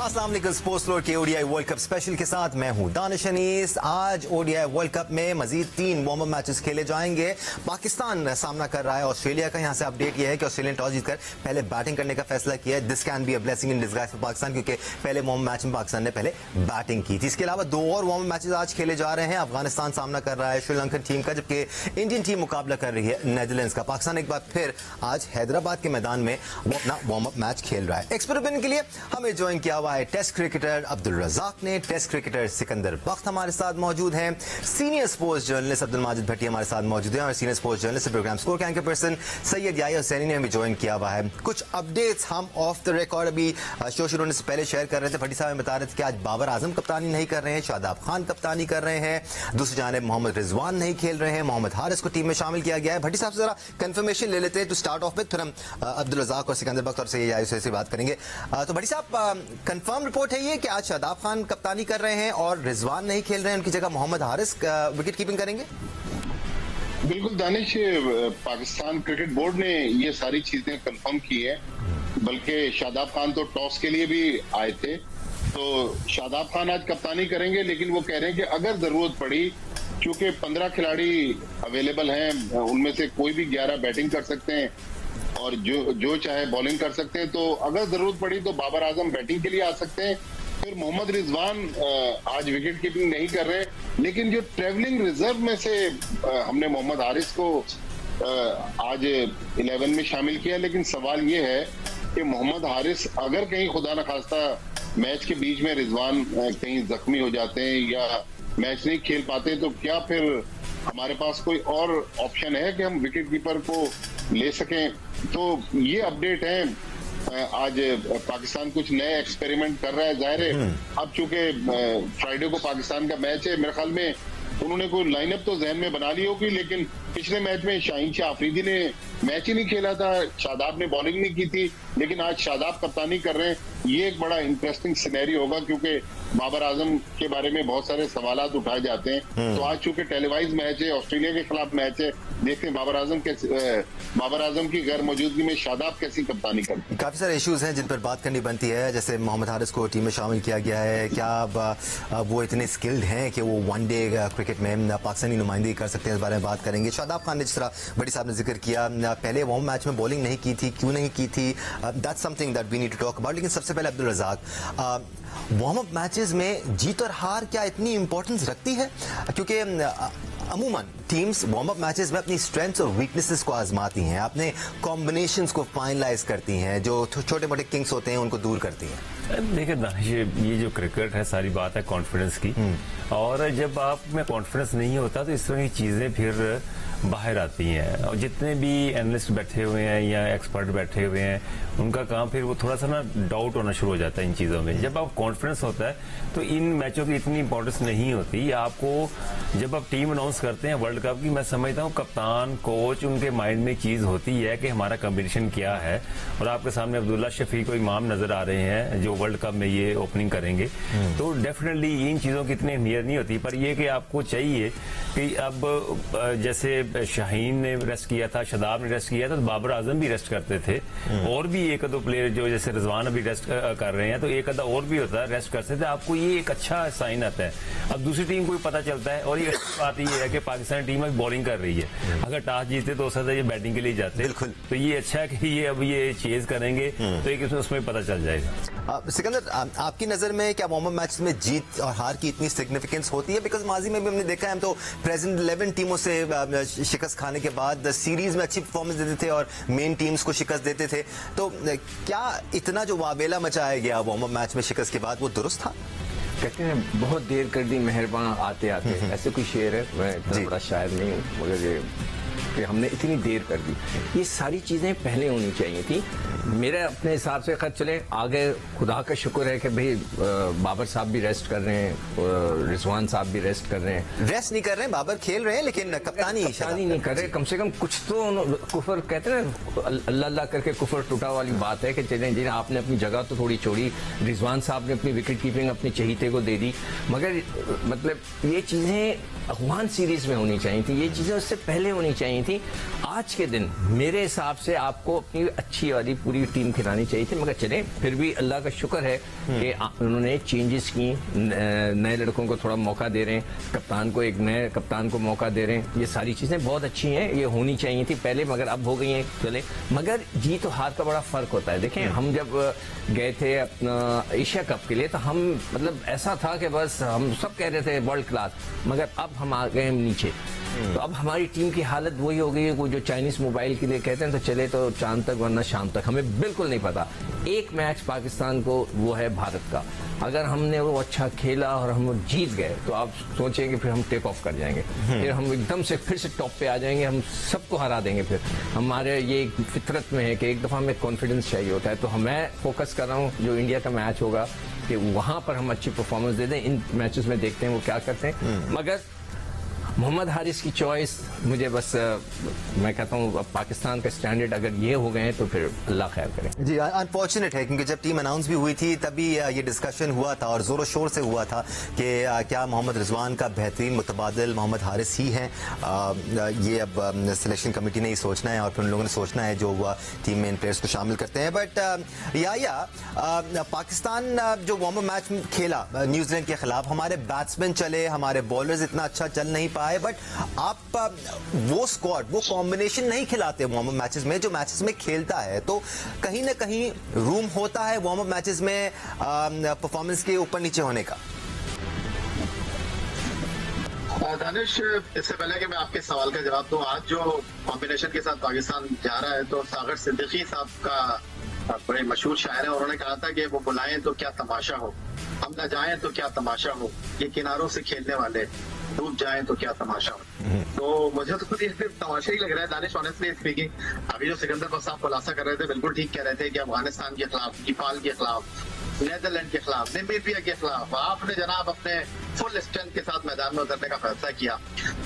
अस्सलाम वालेकुम। Sports floor के ओडीआई वर्ल्ड कप स्पेशल के साथ मैं हूं दानिश अनीस। आज ओडीआई वर्ल्ड कप में मजीद 3 वार्म अप मैचेस खेले जाएंगे। पाकिस्तान सामना कर रहा है ऑस्ट्रेलिया का। यहां से अपडेट यह है कि ऑस्ट्रेलिया ने टॉस जीतकर पहले बैटिंग करने का फैसला किया है। This can be a blessing in disguise for Pakistan, क्योंकि पहले वार्म मैच में पाकिस्तान ने पहले बैटिंग की थी। इसके अलावा 2 और वार्म अप मैचेस आज खेले जा रहे हैं। अफगानिस्तान सामना कर रहा है श्रीलंकन टीम का, जबकि इंडियन टीम मुकाबला कर रही है नेदरलैंड्स का। पाकिस्तान एक बार फिर आज हैदराबाद के मैदान में वो अपना वार्म अप मैच खेल रहा है। एक्सपेरिमेंट के लिए हमें ज्वाइन किया हुआ है टेस्ट क्रिकेटर अब्दुल रज़ाक ने, टेस्ट क्रिकेटर सिकंदर बख्त हमारे साथ मौजूद हैं, senior sports journalist Abdul Majid Bhatti हमारे साथ मौजूद हैं, और senior sports journalist programme score के एंकर पर्सन सैयद याह्या हुसैनी ने हमें ज्वाइन किया हुआ है। कुछ अपडेट्स हम ऑफ द रिकॉर्ड अभी शो शुरू होने से पहले शेयर कर रहे थे। भट्टी साहब हमें बता रहे थे कि आज बाबर आजम कप्तानी नहीं कर रहे हैं, शादाब खान कप्तानी कर रहे हैं, दूसरी जानिब मोहम्मद रिजवान नहीं खेल रहे हैं, मोहम्मद हारिस को टीम में शामिल किया गया है। भट्टी साहब से जरा कंफर्मेशन ले लेते हैं टू स्टार्ट ऑफ विद, फिर हम अब्दुल रज़ाक और सिकंदर बख्त और सैयद याह्या हुसैनी से बात करेंगे। तो भट्टी साहब, कंफर्म रिपोर्ट है ये कि आज शादाब खान कप्तानी कर रहे हैं और रिजवान नहीं खेल रहे हैं, उनकी जगह मोहम्मद हारिस विकेट कीपिंग करेंगे? बिल्कुल दानिश, पाकिस्तान क्रिकेट बोर्ड ने ये सारी चीजें कंफर्म की है। बल्कि शादाब खान तो टॉस के लिए भी आए थे, तो शादाब खान आज कप्तानी करेंगे, लेकिन वो कह रहे हैं कि अगर जरूरत पड़ी, क्योंकि 15 खिलाड़ी अवेलेबल हैं, उनमें से कोई भी 11 बैटिंग कर सकते हैं और जो चाहे बॉलिंग कर सकते हैं, तो अगर जरूरत पड़ी तो बाबर आजम बैटिंग के लिए आ सकते हैं। फिर मोहम्मद रिजवान आज विकेट कीपिंग नहीं कर रहे, लेकिन जो ट्रेवलिंग रिजर्व में से हमने मोहम्मद हारिस को आज 11 में शामिल किया। लेकिन सवाल ये है कि मोहम्मद हारिस अगर कहीं खुदा न खास्ता मैच के बीच में रिजवान कहीं जख्मी हो जाते हैं या मैच नहीं खेल पाते, तो क्या फिर हमारे पास कोई और ऑप्शन है कि हम विकेट कीपर को ले सकें? तो ये अपडेट है। आज पाकिस्तान कुछ नए एक्सपेरिमेंट कर रहा है। जाहिर है अब चूंकि फ्राइडे को पाकिस्तान का मैच है, मेरे ख्याल में उन्होंने कोई लाइनअप तो जहन में बना ली होगी, लेकिन पिछले मैच में शाहीन शाह अफरीदी ने मैच ही नहीं खेला था, शादाब ने बॉलिंग नहीं की थी, लेकिन आज शादाब कप्तानी कर रहे हैं। ये एक बड़ा इंटरेस्टिंग सिनेरी होगा, क्योंकि बाबर आजम के बारे में बहुत सारे सवालात उठाए जाते हैं। तो आज चूंकि टेलीवाइज मैच है, ऑस्ट्रेलिया के खिलाफ मैच है, देखते हैं बाबर आजम की गैर मौजूदगी में शादाब कैसी कप्तानी करते हैं। काफी सारे इश्यूज हैं जिन पर बात करनी बनती है, जैसे मोहम्मद हारिस को टीम में शामिल किया गया है। क्या वो इतने स्किल्ड हैं कि वो वनडे क्रिकेट में पाकिस्तानी नुमाइंदगी कर सकते हैं? इस बारे में बात करेंगे। शादाब खान ने जिस तरह बड़ी साहब ने जिक्र किया, पहले वार्म मैच में बॉलिंग नहीं की थी, क्यों नहीं की थी? That's something that we need to talk about. लेकिन सबसे पहले Abdul Razzaq, warm up matches में जीत और हार क्या इतनी इंपॉर्टेंस रखती है? क्योंकि अमूमन टीम्स वार्म अप मैचेस में अपनी स्ट्रेंथ्स और वीकनेसेस को आजमाती हैं, अपने कॉम्बिनेशंस को फाइनलाइज करती हैं, जो छोटे मोटे किंग्स होते हैं उनको दूर करती हैं। देखिए दानिश, ये जो क्रिकेट है सारी बात है कॉन्फिडेंस की, और जब आप में कॉन्फिडेंस नहीं होता तो इस तरह की चीजें फिर बाहर आती हैं। और जितने भी एनालिस्ट बैठे हुए हैं या एक्सपर्ट बैठे हुए हैं, उनका काम फिर वो थोड़ा सा ना डाउट होना शुरू हो जाता है इन चीजों में। जब आप कॉन्फिडेंस होता है तो इन मैचों की इतनी इंपॉर्टेंस नहीं होती। आपको जब आप टीम अनाउंस करते हैं वर्ल्ड कप की, मैं समझता हूँ कप्तान कोच उनके माइंड में एक चीज होती है कि हमारा कॉम्बिनेशन क्या है। और आपके सामने अब्दुल्ला शफीक और इमाम नजर आ रहे हैं जो वर्ल्ड कप में ये ओपनिंग करेंगे, तो डेफिनेटली इन चीजों की इतनी अहमियत नहीं होती। पर यह कि आपको चाहिए कि अब जैसे शाहीन ने रेस्ट किया था, शादाब ने रेस्ट किया था, तो बाबर आजम भी रेस्ट करते थे, और भी एक दो प्लेयर जो जैसे रिजवान अभी रेस्ट कर रहे हैं, तो एक आधा और भी होता है रेस्ट करते थे। आपको ये एक अच्छा साइन आता है। अब दूसरी टीम को भी पता चलता है, और ये बात ये है कि पाकिस्तानी टीम अब बॉलिंग कर रही है। अगर टॉस जीते तो हो सकता है ये बैटिंग के लिए जाते हैं, तो ये अच्छा है कि ये अब ये चेज करेंगे, तो एक उसमें पता चल जाएगा। सिकंदर, आपकी नजर में क्या वार्म अप मैच में जीत और हार की इतनी सिग्निफिकेंस होती है? बिकॉज माजी में भी हमने देखा है, हम तो प्रेजेंट 11 टीमों से शिकस्त खाने के बाद सीरीज में अच्छी परफॉर्मेंस देते थे और मेन टीम्स को शिकस्त देते थे। तो क्या इतना जो वावेला मचाया गया वार्म अप मैच में शिकस्त के बाद, वो दुरुस्त था? कहते हैं बहुत देर कर दी मेहरबान आते आते, ऐसे कोई शेर है, मैं इतना बड़ा शायर नहीं हूँ, मगर ये कि हमने इतनी देर कर दी। ये सारी चीजें पहले होनी चाहिए थी मेरे अपने हिसाब से। खत चले आगे, खुदा का शुक्र है कि भाई बाबर साहब भी रेस्ट कर रहे हैं, रिजवान साहब भी रेस्ट कर रहे हैं। रेस्ट नहीं कर रहे हैं, बाबर खेल रहे हैं, लेकिन कप्तानी नहीं कर रहे। कम से कम कुछ तो कुफर कहते हैं ना, अल्लाह अल्लाह करके कुफर टूटा वाली बात है कि चलें जिन्हें आपने अपनी जगह तो थोड़ी छोड़ी। रिजवान साहब ने अपनी विकेट कीपिंग अपने चहीते को दे दी, मगर मतलब ये चीजें अफगान सीरीज में होनी चाहिए थी, ये चीजें उससे पहले होनी चाहिए थी। आज के दिन मेरे हिसाब से आपको अपनी अच्छी वाली पूरी टीम खिलानी चाहिए थी, मगर चले फिर भी अल्लाह का शुक्र है कि उन्होंने चेंजेस की, नए लड़कों को थोड़ा मौका दे रहे हैं, कप्तान को एक नए कप्तान को मौका दे रहे हैं। ये सारी चीजें बहुत अच्छी हैं, ये होनी चाहिए थी पहले, मगर अब हो गई हैं। चले, मगर जीत और हार का बड़ा फर्क होता है। देखें, हम जब गए थे अपना एशिया कप के लिए तो हम मतलब ऐसा था कि बस हम सब कह रहे थे वर्ल्ड क्लास, मगर अब हम आ गए नीचे। तो अब हमारी टीम की हालत वही हो गई है, वो जो चाइनीज मोबाइल के लिए कहते हैं तो चले तो चांद तक वरना शाम तक, हमें बिल्कुल नहीं पता। एक मैच पाकिस्तान को वो है भारत का, अगर हमने वो अच्छा खेला और हम जीत गए तो आप सोचेंगे फिर हम टेक ऑफ कर जाएंगे, फिर हम एकदम से फिर से टॉप पे आ जाएंगे, हम सबको हरा देंगे। फिर हमारे ये फितरत में है कि एक दफा हमें कॉन्फिडेंस चाहिए होता है। तो मैं फोकस कर रहा हूँ जो इंडिया का मैच होगा कि वहां पर हम अच्छी परफॉर्मेंस दे दें। इन मैचेस में देखते हैं वो क्या करते हैं, मगर मोहम्मद हारिस की चॉइस मुझे बस मैं कहता हूँ अब पाकिस्तान का स्टैंडर्ड अगर ये हो गए तो फिर अल्लाह खैर करे। जी, अनफॉर्चुनेट है क्योंकि जब टीम अनाउंस भी हुई थी तभी ये डिस्कशन हुआ था और जोरों शोर से हुआ था कि क्या मोहम्मद रिजवान का बेहतरीन मुतबादिल मोहम्मद हारिस ही हैं। ये अब सिलेक्शन कमेटी ने ही सोचना है और फिर उन लोगों ने सोचना है जो टीम में इन प्लेयर्स को शामिल करते हैं। बट पाकिस्तान जो वार्म अप मैच खेला न्यूजीलैंड के खिलाफ, हमारे बैट्समैन चले, हमारे बॉलर्स इतना अच्छा चल नहीं पाए, बट आप वो स्क्वाड, वो कॉम्बिनेशन नहीं खिलाते वार्म अप मैचेस में जो मैचेस में खेलता है। तो कहीं ना कहीं रूम होता है वार्म अप मैचेस में परफॉर्मेंस के ऊपर नीचे होने का। दानिश, इससे पहले कि मैं आपके सवाल का जवाब दूं, आज जो कॉम्बिनेशन के साथ पाकिस्तान जा रहा है तो सागर सिद्दीकी साहब का बड़े मशहूर शायर है, उन्होंने कहा था कि वो बुलाएं तो क्या तमाशा हो, हम न जाएं तो क्या तमाशा हो, ये किनारों से खेलने वाले डूब जाएं तो क्या तमाशा हो। तो मुझे तो खुद ये सिर्फ तमाशा ही लग रहा है दानिश, ऑनेस्टली स्पीकिंग। अभी जो सिकंदर बस साहब खुलासा कर रहे थे बिल्कुल ठीक कह रहे थे कि अफगानिस्तान के खिलाफ, नेपाल के खिलाफ, नीदरलैंड के खिलाफ, नामीबिया के खिलाफ आपने जनाब अपने फुल स्ट्रेंथ के साथ मैदान में उतरने का फैसला किया,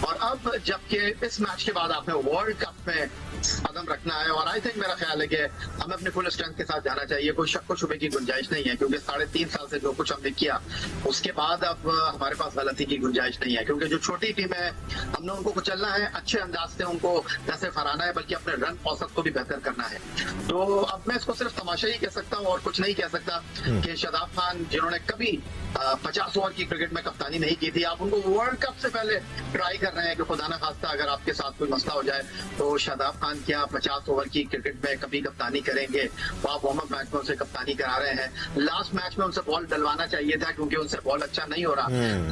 और अब जबकि इस मैच के बाद आपने वर्ल्ड कप में कदम रखना है, और आई थिंक मेरा ख्याल है कि हमें अपने फुल स्ट्रेंथ के साथ जाना चाहिए। कोई शक व शुबे की गुंजाइश नहीं है, क्योंकि 3.5 साल से जो कुछ हमने किया उसके बाद अब हमारे पास गलती की गुंजाइश नहीं है, क्योंकि जो छोटी टीम है हमने उनको कुचलना है, अच्छे अंदाज से उनको न सिर्फ हराना है बल्कि अपने रन औसत को भी बेहतर करना है। तो अब मैं इसको सिर्फ तमाशा ही कह सकता हूँ और कुछ नहीं कह सकता कि शादाब खान जिन्होंने कभी 50 ओवर की क्रिकेट में कप्तानी नहीं की थी, आप उनको वर्ल्ड कप से पहले ट्राई कर रहे हैं कि खुदा ना खास्ता अगर आपके साथ कोई मसला हो जाए तो शादाब खान क्या 50 ओवर की क्रिकेट में कभी कप्तानी करेंगे। वो आप वार्म अप मैच में उनसे कप्तानी करा रहे हैं, लास्ट मैच में उनसे बॉल डलवाना चाहिए था क्योंकि उनसे बॉल अच्छा नहीं हो रहा।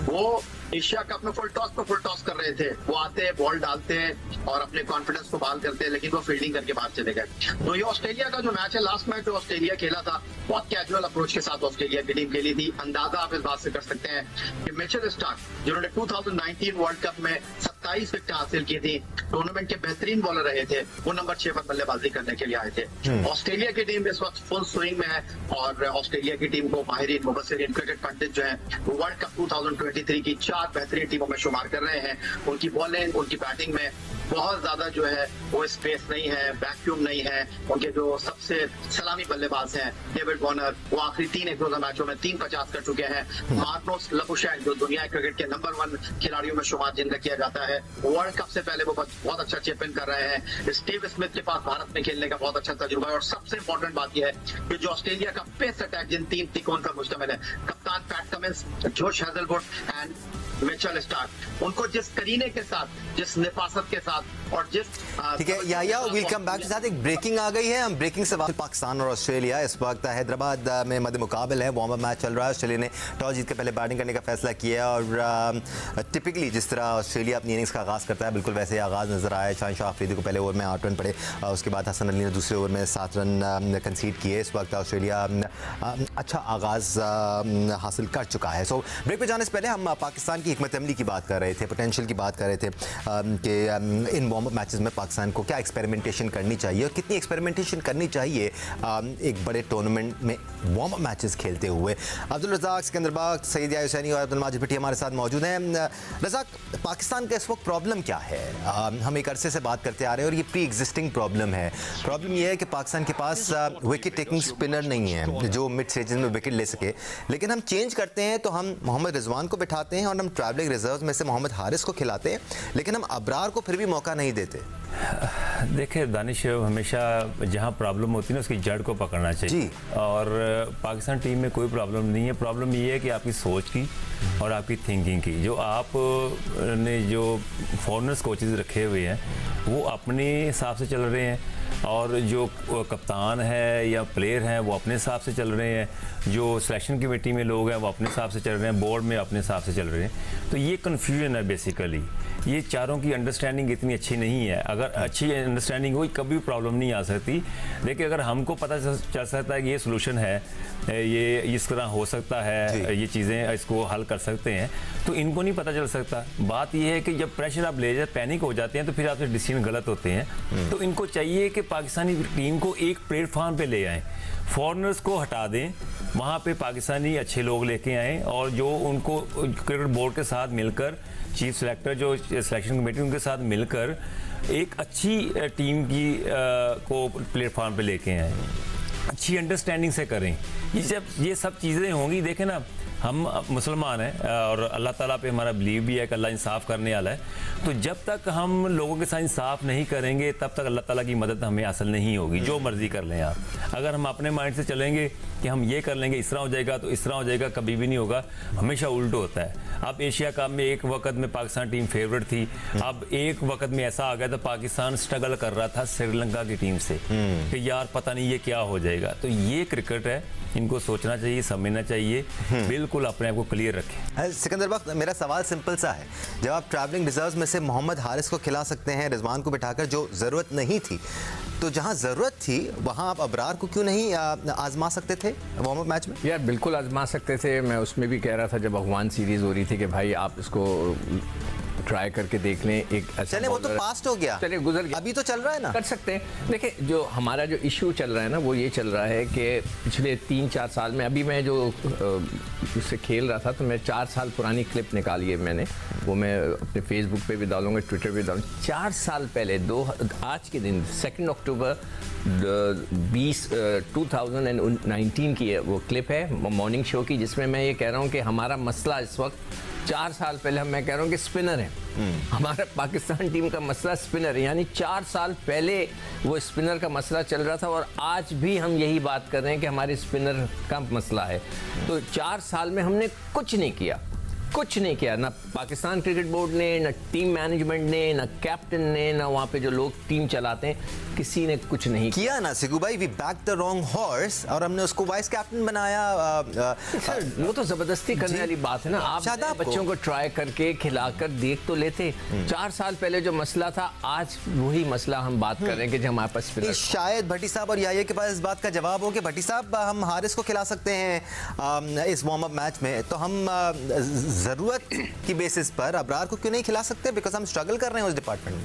वो एशिया कप में फुल टॉस कर रहे थे, वो आते बॉल डालते हैं और अपने कॉन्फिडेंस को बहाल करते हैं, लेकिन वो फील्डिंग करके बाहर चले गए। तो ये ऑस्ट्रेलिया का जो मैच है, लास्ट मैच जो ऑस्ट्रेलिया खेला था बहुत कैजुअल अप्रोच के साथ ऑस्ट्रेलिया की टीम खेली थी। अंदाजा आप इस बात से कर सकते हैं कि मिचेल स्टार्क जिन्होंने 2019 वर्ल्ड कप में 27 विकेट हासिल की थी, टूर्नामेंट के बेहतरीन बॉलर रहे थे, वो नंबर 6 पर बल्लेबाजी करने के लिए आए थे। ऑस्ट्रेलिया की टीम इस वक्त फुल स्विंग में है और ऑस्ट्रेलिया की टीम को माहिरीन मुबस्सिरीन क्रिकेट पंडित जो है वर्ल्ड कप 2023 की 4 बेहतरीन टीमों में शुमार कर रहे हैं। उनकी बॉलिंग, उनकी बैटिंग में बहुत ज्यादा जो है वो स्पेस नहीं है, वैक्यूम नहीं है। उनके जो सबसे सलामी बल्लेबाज हैं डेविड वार्नर, वो आखिरी 3 एक रोजा मैचों में 350 कर चुके हैं। मार्नोस लबुशैन जो दुनिया क्रिकेट के नंबर 1 खिलाड़ियों में शुमार जिनका किया जाता है, वर्ल्ड कप से पहले वो बहुत अच्छा चैप इन कर रहे हैं। स्टीव स्मिथ के पास भारत में खेलने का बहुत अच्छा तजुर्बा है, और सबसे इंपॉर्टेंट बात यह है कि जो ऑस्ट्रेलिया का पेस अटैक जिन 3 तिकोन पर मुश्तमिल है, कप्तान पैट कमिंस, जोश हैजलवुड एंड मिचेल स्टार्क, उनको जिस करीने के साथ, जिस निफासत के साथ और जिस ठीक है या विल कम बैक के साथ एक ब्रेकिंग आ गई है। हम ब्रेकिंग से पाकिस्तान और ऑस्ट्रेलिया इस वक्त हैदराबाद में मध्य मुकाबल है, वार्म अप मैच चल रहा है। ऑस्ट्रेलिया ने टॉस जीत के पहले बैटिंग करने का फैसला किया और टिपिकली जिस तरह ऑस्ट्रेलिया अपनी इनिंग्स का आगाज करता है बिल्कुल वैसे ही आगाज नजर आया। शाह अफरीदी को पहले ओवर में 8 रन पड़े, उसके बाद हसन अली ने दूसरे ओवर में 7 रन कंसीड किए। इस वक्त ऑस्ट्रेलिया अच्छा आगाज हासिल कर चुका है। सो ब्रेक पे जाने से पहले हम पाकिस्तान की हिकमत अमली की बात कर रहे थे, पोटेंशियल की बात कर रहे थे कि इन वार्म अप मैचेस में पाकिस्तान को क्या एक्सपेरिमेंटेशन करनी चाहिए और कितनी एक्सपेरिमेंटेशन करनी चाहिए एक बड़े टूर्नामेंट में वार्म अप मैचेस खेलते हुए। अब्दुल रज़ाक, सिकंदर बाग, सईद या हुसैनी और अब्दुल माजिद भट्टी हमारे साथ मौजूद हैं। रज़ाक, पाकिस्तान का इस वक्त प्रॉब्लम क्या है? हम एक अरसे से बात करते आ रहे हैं और ये प्री एग्जिस्टिंग प्रॉब्लम है। प्रॉब्लम ये है कि पाकिस्तान के पास विकेट टेकिंग स्पिनर नहीं है जो मिड स्टेजेस में विकेट ले सके, लेकिन हम चेंज करते हैं तो हम मोहम्मद रिजवान को बिठाते हैं और हम ट्रैवलिंग रिजर्व में से मोहम्मद हारिस को खिलाते हैं, लेकिन हम अबरार को फिर भी मौका नहीं नहीं देते? देखिए दानिश, हमेशा जहाँ प्रॉब्लम होती है ना उसकी जड़ को पकड़ना चाहिए जी। और पाकिस्तान टीम में कोई प्रॉब्लम नहीं है। प्रॉब्लम ये है कि आपकी सोच की और आपकी थिंकिंग की। जो आप ने जो फॉरेनर्स कोचेज रखे हुए हैं वो अपने हिसाब से चल रहे हैं और जो कप्तान है या प्लेयर हैं वो अपने हिसाब से चल रहे हैं, जो सिलेक्शन कमेटी में लोग हैं वो अपने हिसाब से चल रहे हैं, बोर्ड में अपने हिसाब से चल रहे हैं। तो ये कन्फ्यूजन है बेसिकली। ये चारों की अंडरस्टैंडिंग इतनी अच्छी नहीं है। अगर अच्छी अंडरस्टैंडिंग हुई कभी प्रॉब्लम नहीं आ सकती। देखिए अगर हमको पता चल सकता है कि ये सोल्यूशन है, ये इस तरह हो सकता है, ये चीज़ें इसको हल कर सकते हैं, तो इनको नहीं पता चल सकता। बात ये है कि जब प्रेशर आप ले जाए, पैनिक हो जाते हैं, तो फिर आपसे डिसीजन गलत होते हैं। तो इनको चाहिए कि पाकिस्तानी टीम को एक प्लेटफॉर्म पे ले आएँ, फॉरेनर्स को हटा दें, वहाँ पे पाकिस्तानी अच्छे लोग लेके आएँ और जो उनको क्रिकेट बोर्ड के साथ मिलकर, चीफ सेलेक्टर जो सिलेक्शन कमेटी उनके साथ मिलकर एक अच्छी टीम की को प्लेटफॉर्म पे लेके आए, अच्छी अंडरस्टैंडिंग से करें। ये सब चीज़ें होंगी। देखें ना, हम मुसलमान हैं और अल्लाह ताला पे हमारा बिलीव भी है कि अल्लाह इंसाफ करने वाला है। तो जब तक हम लोगों के साथ इंसाफ नहीं करेंगे तब तक अल्लाह ताला की मदद हमें हासिल नहीं होगी। जो मर्जी कर लें आप, अगर हम अपने माइंड से चलेंगे कि हम ये कर लेंगे, इस तरह हो जाएगा तो इस तरह हो जाएगा, कभी भी नहीं होगा, हमेशा उल्ट होता है। अब एशिया कप में एक वक्त में पाकिस्तान टीम फेवरेट थी, अब एक वक्त में ऐसा आ गया था पाकिस्तान स्ट्रगल कर रहा था श्रीलंका की टीम से कि यार पता नहीं ये क्या हो जाएगा। तो ये क्रिकेट है, इनको सोचना चाहिए, समझना चाहिए, बिल्कुल अपने आप को क्लियर रखें। सिकंदर बख्श, मेरा सवाल सिंपल सा है, जब आप ट्रैवलिंग रिजर्व्स में से मोहम्मद हारिस को खिला सकते हैं, रिजवान को बिठाकर, जो ज़रूरत नहीं थी, तो जहां ज़रूरत थी वहां आप अबरार को क्यों नहीं आजमा सकते थे वार्म अप मैच में? यार बिल्कुल आजमा सकते थे। मैं उसमें भी कह रहा था जब अफगान सीरीज़ हो रही थी कि भाई आप इसको ट्राई करके देख लें। एक चले वो तो पास्ट हो गया, चले गुजर गया, अभी तो चल रहा है ना, कर सकते हैं। देखिए जो हमारा जो इशू चल रहा है ना वो ये चल रहा है कि पिछले 3-4 साल में, अभी मैं जो उससे खेल रहा था तो मैं 4 साल पुरानी क्लिप निकाली है मैंने, वो मैं अपने फेसबुक पे भी डालूंगा, ट्विटर पे डालूंगा। 4 साल पहले आज के दिन 2 अक्टूबर 2019 की है वो क्लिप है मॉर्निंग शो की, जिसमें मैं ये कह रहा हूँ कि हमारा मसला इस वक्त 4 साल पहले मैं कह रहा हूँ कि स्पिनर है। हमारा पाकिस्तान टीम का मसला स्पिनर है, यानी 4 साल पहले वो स्पिनर का मसला चल रहा था और आज भी हम यही बात कर रहे हैं कि हमारे स्पिनर का मसला है। तो 4 साल में हमने कुछ नहीं किया, ना पाकिस्तान क्रिकेट बोर्ड ने, ना टीम मैनेजमेंट ने, ना कैप्टन ने, ना वहाँ पे जो लोग टीम चलाते हैं, किसी ने कुछ नहीं किया ना। सिकू भाई, we back the wrong horse और हमने उसको वाइस कैप्टन बनाया। सर वो तो जबरदस्ती करने वाली बात है ना। आप बच्चों को ट्राई करके खिलाकर देख तो लेते। 4 साल पहले जो मसला था आज वही मसला हम बात कर रहे हैं कि जो हमारे पास शायद भट्टी साहब और याहिया के पास इस बात का जवाब हो कि भट्टी साहब हम हारिस को खिला सकते हैं इस वार्म अप मैच में, तो हम जरूरत की बेसिस पर अबरार को क्यों नहीं खिला सकते? बिकॉज हम स्ट्रगल कर रहे हैं उस डिपार्टमेंट में।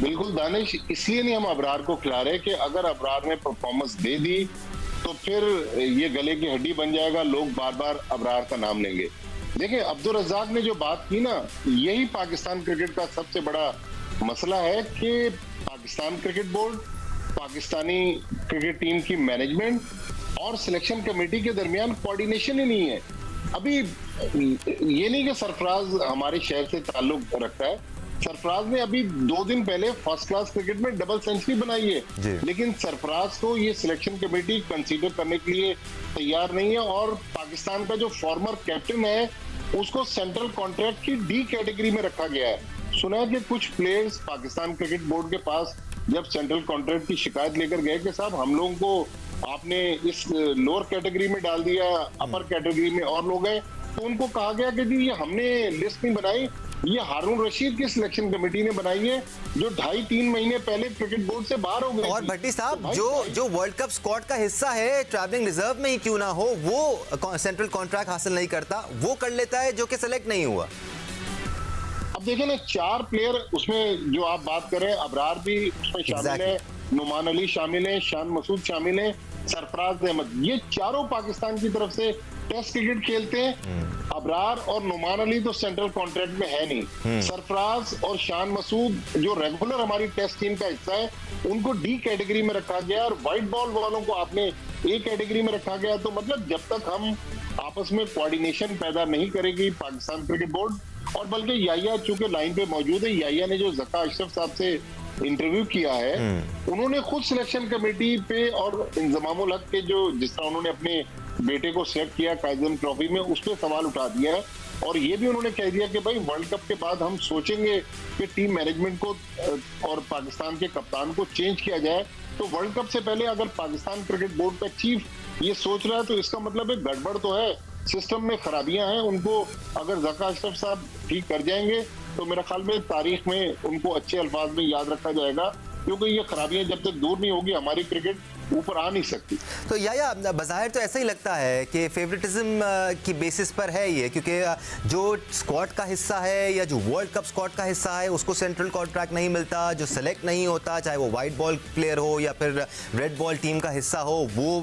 बिल्कुल दानिश, इसलिए नहीं हम अबरार को खिला रहे कि अगर अबरार ने परफॉर्मेंस दे दी तो फिर ये गले की हड्डी बन जाएगा, लोग बार बार अबरार का नाम लेंगे। देखिए अब्दुल रज़ाक ने जो बात की ना, यही पाकिस्तान क्रिकेट का सबसे बड़ा मसला है कि Pakistan cricket board, Pakistani cricket team की मैनेजमेंट और सिलेक्शन कमेटी के दरमियान कोऑर्डिनेशन ही नहीं है। अभी ये नहीं कि सरफराज हमारे शहर से ताल्लुक रखता है, सरफराज ने अभी 2 दिन पहले फर्स्ट क्लास क्रिकेट में डबल सेंचुरी बनाई है, लेकिन सरफराज को ये सिलेक्शन कमेटी कंसीडर करने के लिए तैयार नहीं है। और पाकिस्तान का जो फॉर्मर कैप्टन है उसको सेंट्रल कॉन्ट्रैक्ट की डी कैटेगरी में रखा गया है। सुना है कि कुछ प्लेयर्स पाकिस्तान क्रिकेट बोर्ड के पास जब सेंट्रल कॉन्ट्रैक्ट की शिकायत लेकर गए कि साहब हम लोगों को आपने इस लोअर कैटेगरी में डाल दिया, अपर कैटेगरी में और लोग हैं, तो उनको कहा गया कि जी ये हमने लिस्ट नहीं बनाई, ये हारून रशीद की सिलेक्शन कमेटी ने बनाई है जो 2.5-3 महीने पहले क्रिकेट बोर्ड से बाहर हो गए। और भट्टी साहब जो वर्ल्ड कप स्क्वाड का हिस्सा है, ट्रैवलिंग रिजर्व में ही क्यों ना हो, वो सेंट्रल कॉन्ट्रैक्ट हासिल नहीं करता, वो कर लेता है जो कि सेलेक्ट नहीं हुआ। अब देखिए ना, 4 प्लेयर उसमें जो आप बात कर रहे हैं, अबरार भी उसमें शामिल है, नुमान अली शामिल है, शान मसूद शामिल है, सरफराज अहमद, ये चारों पाकिस्तान की तरफ से टेस्ट क्रिकेट खेलते हैं। अबरार और नुमान अली तो सेंट्रल कॉन्ट्रैक्ट में है नहीं। सरफराज और शान मसूद जो रेगुलर हमारी टेस्ट टीम का हिस्सा है, उनको डी कैटेगरी में रखा गया और व्हाइट बॉल वालों को आपने ए कैटेगरी में रखा गया। तो मतलब जब तक हम आपस में कोऑर्डिनेशन पैदा नहीं करेगी पाकिस्तान क्रिकेट बोर्ड और बल्कि याया चूंकि लाइन पे मौजूद है, याया ने जो जका अशरफ साहब से इंटरव्यू किया है, उन्होंने खुद सिलेक्शन कमेटी पे और इंजमामुल हक के जो जिस तरह उन्होंने अपने बेटे को सेलेक्ट किया कायजम ट्रॉफी में, उस पर सवाल उठा दिया है। और ये भी उन्होंने कह दिया कि भाई वर्ल्ड कप के बाद हम सोचेंगे कि टीम मैनेजमेंट को और पाकिस्तान के कप्तान को चेंज किया जाए। तो वर्ल्ड कप से पहले अगर पाकिस्तान क्रिकेट बोर्ड का चीफ ये सोच रहा है तो इसका मतलब है गड़बड़ तो है, सिस्टम में खराबियां हैं। उनको अगर जका अशरफ साहब ठीक कर जाएंगे तो मेरा ख्याल में तारीख में उनको अच्छे अल्फाज में याद रखा जाएगा, क्योंकि ये खराबियां जब तक दूर नहीं होगी हमारी क्रिकेट ऊपर आ नहीं सकती। तो या बज़ाहिर तो ऐसा ही लगता है कि फेवरेटिज्म की बेसिस पर है ये, क्योंकि जो स्क्वाड का हिस्सा है या जो वर्ल्ड कप स्क्वाड का हिस्सा है उसको सेंट्रल कॉन्ट्रैक्ट नहीं मिलता, जो सेलेक्ट नहीं होता चाहे वो वाइट बॉल प्लेयर हो या फिर रेड बॉल टीम का हिस्सा हो, वो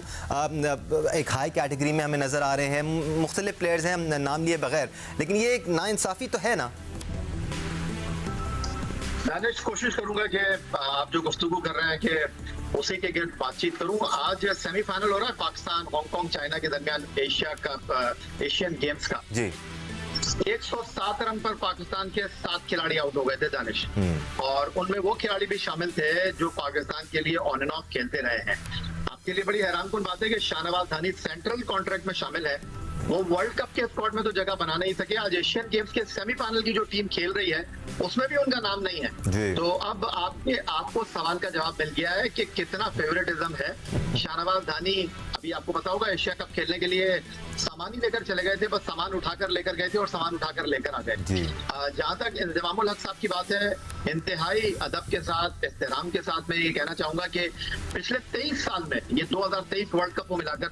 एक हाई कैटेगरी में हमें नज़र आ रहे हैं। मुख्तलिफ प्लेयर्स हैं नाम लिए बगैर, लेकिन ये एक नाइंसाफ़ी तो है ना। दानिश, कोशिश करूंगा कि आप जो गुफ्तगू कर रहे हैं कि उसी के गिर्द बातचीत करूं। आज सेमीफाइनल हो रहा है पाकिस्तान हांगकांग चाइना के दरमियान एशिया कप एशियन गेम्स का जी। 107 रन पर पाकिस्तान के 7 खिलाड़ी आउट हो गए थे दानिश, और उनमें वो खिलाड़ी भी शामिल थे जो पाकिस्तान के लिए ऑन एंड ऑफ खेलते रहे हैं। आपके लिए बड़ी हैरानकुन बात है कि शाहनवाज धानी सेंट्रल कॉन्ट्रैक्ट में शामिल है, वो वर्ल्ड कप के स्क्वाड में तो जगह बना नहीं सके। आज एशियन गेम्स के सेमीफाइनल की जो टीम खेल रही है उसमें भी उनका नाम नहीं है। तो अब आपको सवाल का जवाब मिल गया है कि कितना फेवरेटिज्म है। शाहनवाज धानी अभी आपको पता होगा एशिया कप खेलने के लिए सामान ही लेकर चले गए थे, बस सामान उठाकर लेकर गए थे और सामान उठाकर लेकर आ गए। जहां तक इंजमामुल हक साहब की बात है, इंतहाई अदब के साथ एहतराम के साथ मैं ये कहना चाहूंगा कि पिछले 23 साल में, ये 2023 वर्ल्ड कप को मिलाकर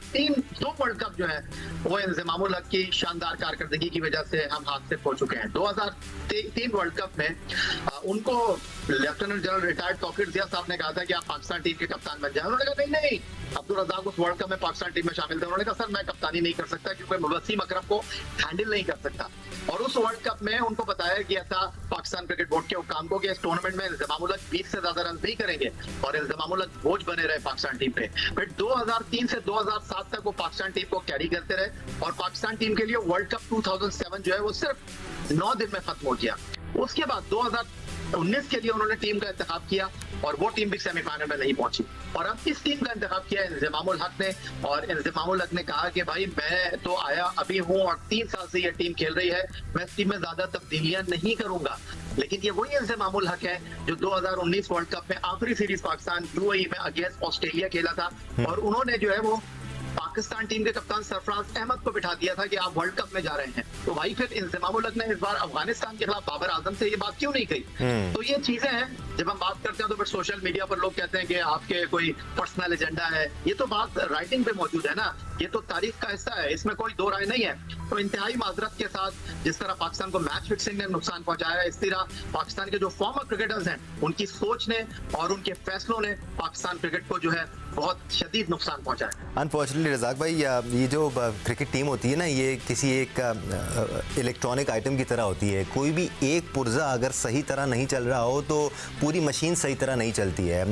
2 वर्ल्ड कप जो है वो इंजमामुल हक की शानदार कारकर्दगी की वजह से हम हाथ से खो चुके हैं। 2003 वर्ल्ड कप में उनको लेफ्टिनेंट जनरल रिटायर्ड तौकीर जिया साहब ने कहा था कि आप पाकिस्तान टीम के कप्तान बन जाए। उन्होंने कहा नहीं, अब्दुल रज़ाक उस वर्ल्ड कप में पाकिस्तान टीम में शामिल थे। उन्होंने कहा सर मैं कप्तानी नहीं कर सकता क्योंकि वसीम अकरम को हैंडल नहीं कर सकता। और उस वर्ल्ड कप में उनको बताया गया था पाकिस्तान क्रिकेट बोर्ड के हुक्काम को कि इस टूर्नामेंट में इंजमामुल हक 20 से ज्यादा रन नहीं करेंगे, और इंजमामुल हक बोझ बने रहे पाकिस्तान टीम पे। फिर 2003 से 2007 तक वो पाकिस्तान टीम को कैरी करते रहे, और पाकिस्तान टीम के लिए वर्ल्ड कप 2007 जो है वो सिर्फ 9 दिन में खत्म हो गया। उसके बाद 2019 के लिए उन्होंने टीम का इंतखाब किया और वो टीम भी सेमीफाइनल में नहीं पहुंची। और अब इस टीम का इंतखाब किया इंजमामुल हक ने, और इंजमामुल हक ने कहा कि भाई मैं तो आया अभी हूं और 3 साल से ये टीम खेल रही है, मैं इस टीम में ज्यादा तब्दीलियां नहीं करूंगा। लेकिन ये वही इंजमामुल हक है जो 2019 वर्ल्ड कप में आखिरी सीरीज पाकिस्तान यूएई में अगेंस्ट ऑस्ट्रेलिया खेला था, और उन्होंने जो है वो पाकिस्तान टीम के कप्तान सरफराज अहमद को बिठा दिया था कि आप वर्ल्ड कप में जा रहे हैं। तो भाई फिर इंजमामुल हक ने इस बार अफगानिस्तान के खिलाफ बाबर आजम से ये बात क्यों नहीं कही? तो ये चीजें हैं, जब हम बात करते हैं तो फिर सोशल मीडिया पर लोग कहते हैं कि आपके कोई पर्सनल एजेंडा है। ये तो बात राइटिंग पे मौजूद है ना, ये तो तारीख का हिस्सा है, इसमें कोई दो राय नहीं है। तो इंतहाई माजरत के साथ जिस तरह पाकिस्तान को मैच फिक्सिंग ने नुकसान पहुंचाया, इस तरह पाकिस्तान के जो फॉर्मर क्रिकेटर्स हैं उनकी सोच ने और उनके फैसलों ने पाकिस्तान क्रिकेट को जो है बहुत शदीद नुकसान पहुंचाया। अनफॉर्चुनेटली रज़ाक भाई, ये जो क्रिकेट टीम होती है ना, ये किसी एक इलेक्ट्रॉनिक आइटम की तरह होती है। कोई भी एक पुर्जा अगर सही तरह नहीं चल रहा हो तो पूरी मशीन सही तरह नहीं चलती है।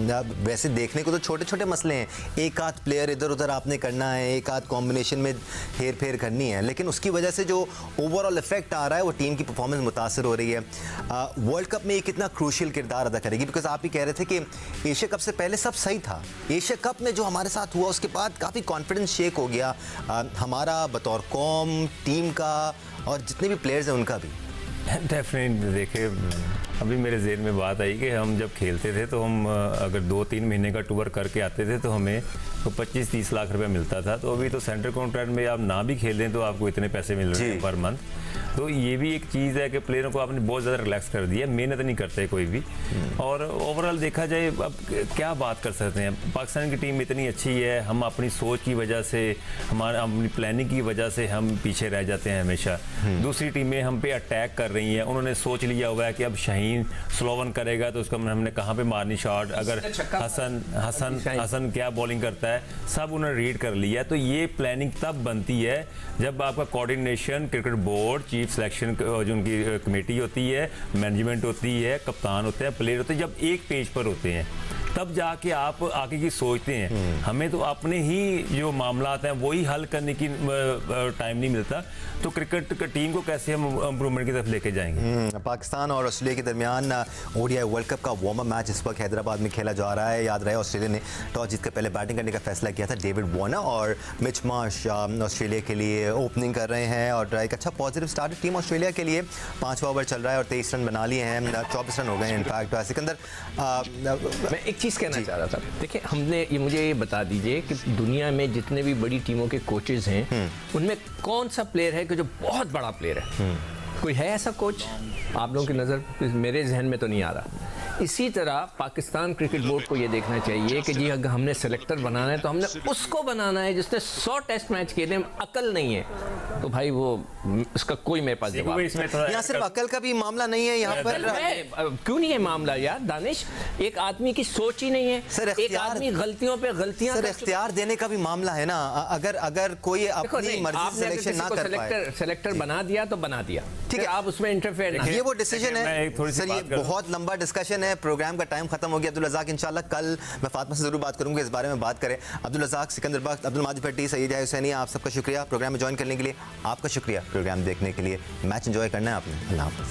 वैसे देखने को तो छोटे छोटे मसले हैं, एक आध प्लेयर इधर उधर आपने करना है, एक आध कॉम्बिनेशन में हेर फेर करनी है, लेकिन उसकी वजह से जो ओवरऑल इफेक्ट आ रहा है वो टीम की परफॉर्मेंस मुतासर हो रही है। वर्ल्ड कप में ये कितना क्रूशियल किरदार अदा करेगी? बिकॉज आप ही कह रहे थे कि एशिया कप से पहले सब सही था, एशिया कप में जो हमारे साथ हुआ उसके बाद काफ़ी कॉन्फिडेंस शेक हो गया हमारा बतौर कौम, टीम का और जितने भी प्लेयर्स हैं उनका भी। डेफिनेटली देखिए, अभी मेरे ज़हन में बात आई कि हम जब खेलते थे तो हम अगर 2-3 महीने का टूर करके आते थे तो हमें तो 25-30 लाख रुपए मिलता था। तो अभी तो सेंट्रल कॉन्ट्रैक्ट में आप ना भी खेलें तो आपको इतने पैसे मिल रहे हैं पर मंथ। तो ये भी एक चीज़ है कि प्लेयरों को आपने बहुत ज़्यादा रिलैक्स कर दिया, मेहनत नहीं करते कोई भी। और ओवरऑल देखा जाए अब क्या बात कर सकते हैं, पाकिस्तान की टीम इतनी अच्छी है, हम अपनी सोच की वजह से, हमारा अपनी प्लानिंग की वजह से हम पीछे रह जाते हैं हमेशा। दूसरी टीमें हम पे अटैक कर रही हैं, उन्होंने सोच लिया हुआ है कि अब शाहीन स्लो वन करेगा तो उसका हमने कहाँ पे मारनी शॉट, अगर हसन क्या बॉलिंग करता है, सब उन्होंने रीड कर लिया। तो ये प्लानिंग तब बनती है जब आपका coordination cricket board, chief selection जो उनकी कमेटी होती है, मैनेजमेंट होती है, कप्तान होते हैं, प्लेयर होते हैं, जब एक पेज पर होते हैं तब जाके आप आगे की सोचते हैं। हमें तो अपने ही जो मामला हैं वही हल करने की टाइम नहीं मिलता, तो क्रिकेट टीम को कैसे हम इम्प्रूवमेंट की तरफ लेके जाएंगे। पाकिस्तान और ऑस्ट्रेलिया के दरमियान ओडीआई वर्ल्ड कप का वार्म अप मैच इस वक्त हैदराबाद में खेला जा रहा है। याद रहे ऑस्ट्रेलिया ने टॉस जीतकर पहले बैटिंग करने का फैसला किया था। डेविड वार्नर और मिच मार्श ऑस्ट्रेलिया के लिए ओपनिंग कर रहे हैं और एक अच्छा पॉजिटिव स्टार्ट है टीम ऑस्ट्रेलिया के लिए। 5वां ओवर चल रहा है और 23 रन बना लिए हैं, 24 रन हो गए हैं इनफैक्ट। सिकंदर, मैं एक चीज़ कहना चाह रहा था, देखिए मुझे ये बता दीजिए कि दुनिया में जितने भी बड़ी टीमों के कोचेज हैं उनमें कौन सा प्लेयर है कि जो बहुत बड़ा प्लेयर है? कोई है ऐसा कोच आप लोगों की नज़र? मेरे जहन में तो नहीं आ रहा। इसी तरह पाकिस्तान क्रिकेट बोर्ड को ये देखना चाहिए कि जी अगर हमने सेलेक्टर बनाना है तो हमने उसको बनाना है जिसने 100 टेस्ट मैच खेले, अकल नहीं है तो भाई वो उसका कोई मेरे पास जवाब नहीं। यहाँ सिर्फ अकल का भी मामला नहीं है, यहाँ पर क्यों नहीं है मामला यार दानिश? एक आदमी की सोच ही नहीं है सर, एक आदमी गलतियों पे गलतियां सर इख्तियार देने का भी मामला है ना। अगर कोई अपनी मर्जी से सिलेक्शन ना कर पाए, सेलेक्टर बना दिया तो बना दिया, ठीक है, आप उसमें इंटरफेयर, ये वो डिसीजन है। सर ये बात बहुत लंबा डिस्कशन है, प्रोग्राम का टाइम खत्म हो गया। अब्दुल रज़ाक, इंशाल्लाह कल मैं फातिमा से जरूर बात करूंगा, इस बारे में बात करें। अब्दुल रज़ाक, सिकंदर बख्त, अब्दुल माजिद भट्टी, सईद हुसैनी, आप सबका शुक्रिया प्रोग्राम में ज्वाइन करने के लिए। आपका शुक्रिया प्रोग्राम देखने के लिए। मैच एंजॉय करना है आपने। अल्लाह हाफ़िज़।